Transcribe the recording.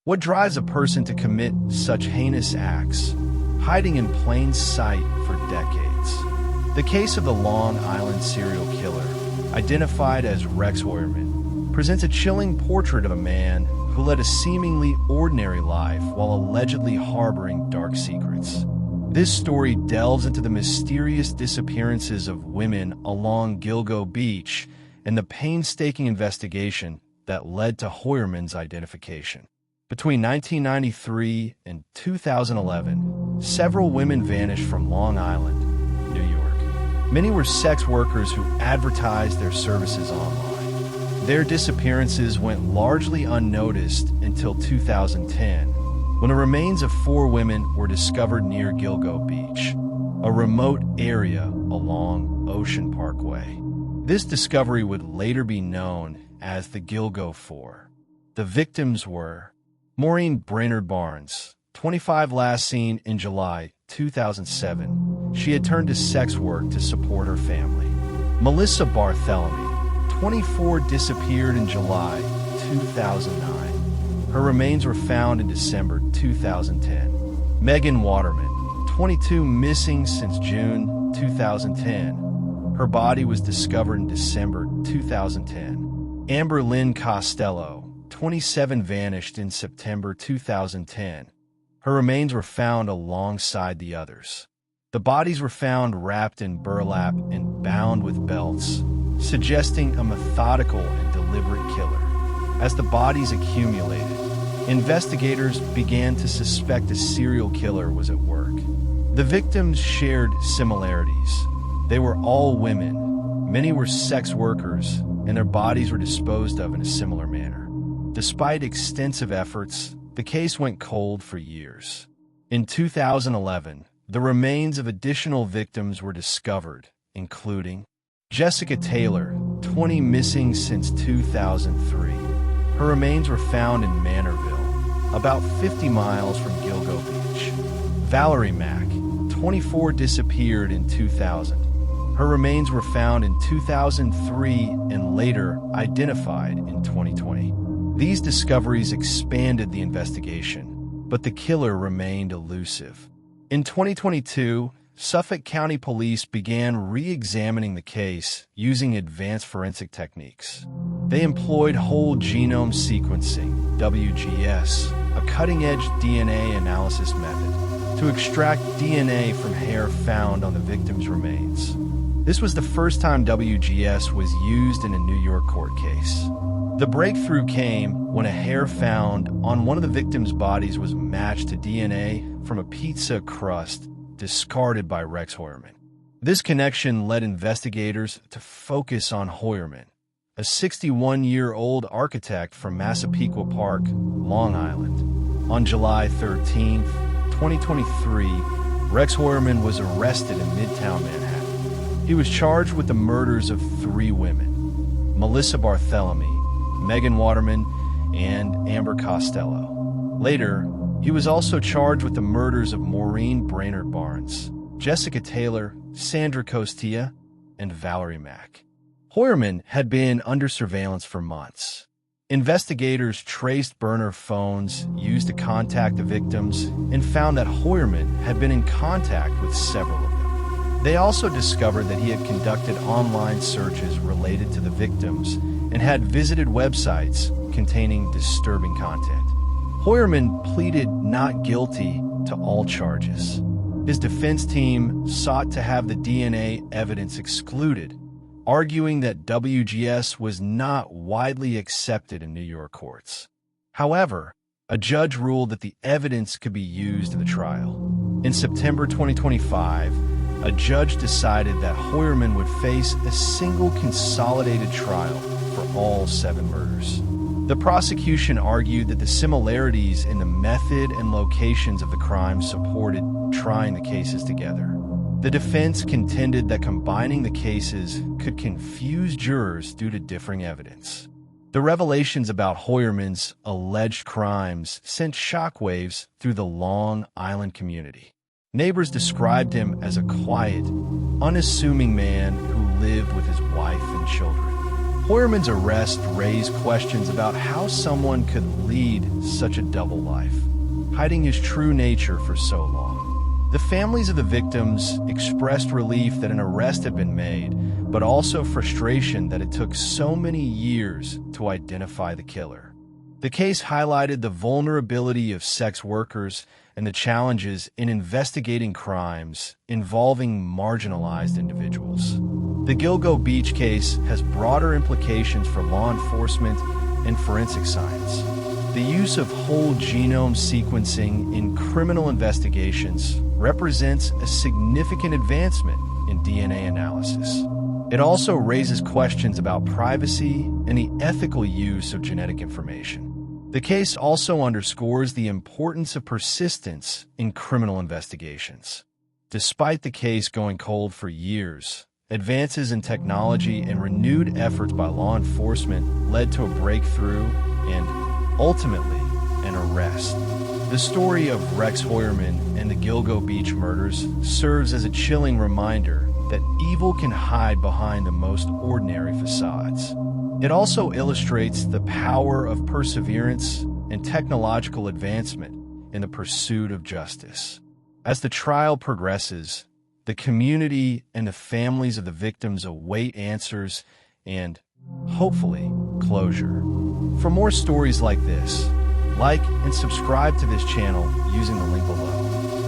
What drives a person to commit such heinous acts, hiding in plain sight for decades? The case of the Long Island serial killer, identified as Rex Heuermann, presents a chilling portrait of a man who led a seemingly ordinary life while allegedly harboring dark secrets. This story delves into the mysterious disappearances of women along Gilgo Beach and the painstaking investigation that led to Heuermann's identification. Between 1993 and 2011, several women vanished from Long Island, New York. Many were sex workers who advertised their services online. Their disappearances went largely unnoticed until 2010, when the remains of 4 women were discovered near Gilgo Beach, a remote area along Ocean Parkway. This discovery would later be known as the Gilgo Four. The victims were Maureen Brainerd Barnes, 25, last seen in July 2007. She had turned to sex work to support her family. Melissa Barthélemy, 24, disappeared in July 2009. Her remains were found in December 2010. Megan Waterman, 22, missing since June 2010. Her body was discovered in December 2010. Amber Lynn Costello, 27, vanished in September 2010. Her remains were found alongside the others. The bodies were found wrapped in burlap and bound with belts, suggesting a methodical and deliberate killer. As the bodies accumulated, investigators began to suspect a serial killer was at work. The victims shared similarities. They were all women, many were sex workers, and their bodies were disposed of in a similar manner. Despite extensive efforts, the case went cold for years. In 2011, the remains of additional victims were discovered, including Jessica Taylor, 20, missing since 2003. Her remains were found in Manorville, about 50 miles from Gilgo Beach. Valerie Mack, 24, disappeared in 2000. Her remains were found in 2003 and later identified in 2020. These discoveries expanded the investigation, but the killer remained elusive. In 2022, Suffolk County Police began re-examining the case using advanced forensic techniques. They employed whole genome sequencing, WGS, a cutting-edge DNA analysis method, to extract DNA from hair found on the victim's remains. This was the first time WGS was used in a New York court case. The breakthrough came when a hair found on one of the victims' bodies was matched to DNA from a pizza crust discarded by Rex Heuermann. This connection led investigators to focus on Heuermann, a 61-year-old architect from Massapequa Park, Long Island. On July 13, 2023, Rex Heuermann was arrested in Midtown Manhattan. He was charged with the murders of 3 women, Melissa Barthélemy, Megan Waterman, and Amber Costello. Later, he was also charged with the murders of Maureen Brainerd Barnes, Jessica Taylor, Sandra Costilla, and Valerie Mack. Heuermann had been under surveillance for months. Investigators traced burner phones used to contact the victims and found that Heuermann had been in contact with several of them. They also discovered that he had conducted online searches related to the victims and had visited websites containing disturbing content. Heuermann pleaded not guilty to all charges. His defense team sought to have the DNA evidence excluded, arguing that WGS was not widely accepted in New York courts. However, a judge ruled that the evidence could be used in the trial. In September 2025, a judge decided that Heuermann would face a single consolidated trial for all 7 murders. The prosecution argued that the similarities in the method and locations of the crimes supported trying the cases together. The defense contended that combining the cases could confuse jurors due to differing evidence. The revelations about Heuermann's alleged crimes sent shockwaves through the Long Island community. Neighbors described him as a quiet, unassuming man who lived with his wife and children. Heuermann's arrest raised questions about how someone could lead such a double life, hiding his true nature for so long. The families of the victims expressed relief that an arrest had been made, but also frustration that it took so many years to identify the killer. The case highlighted the vulnerability of sex workers and the challenges in investigating crimes involving marginalized individuals. The Gilgo Beach case has broader implications for law enforcement and forensic science. The use of whole genome sequencing in criminal investigations represents a significant advancement in DNA analysis. It also raises questions about privacy and the ethical use of genetic information. The case also underscores the importance of persistence in criminal investigations. Despite the case going cold for years, advances in technology and renewed efforts by law enforcement led to a breakthrough and, ultimately, an arrest. The story of Rex Heuermann and the Gilgo Beach murders serves as a chilling reminder that evil can hide behind the most ordinary facades. It also illustrates the power of perseverance and technological advancement in the pursuit of justice. As the trial progresses, the community and the families of the victims await answers and, hopefully, closure. For more stories like this, like and subscribe to this channel using the link below.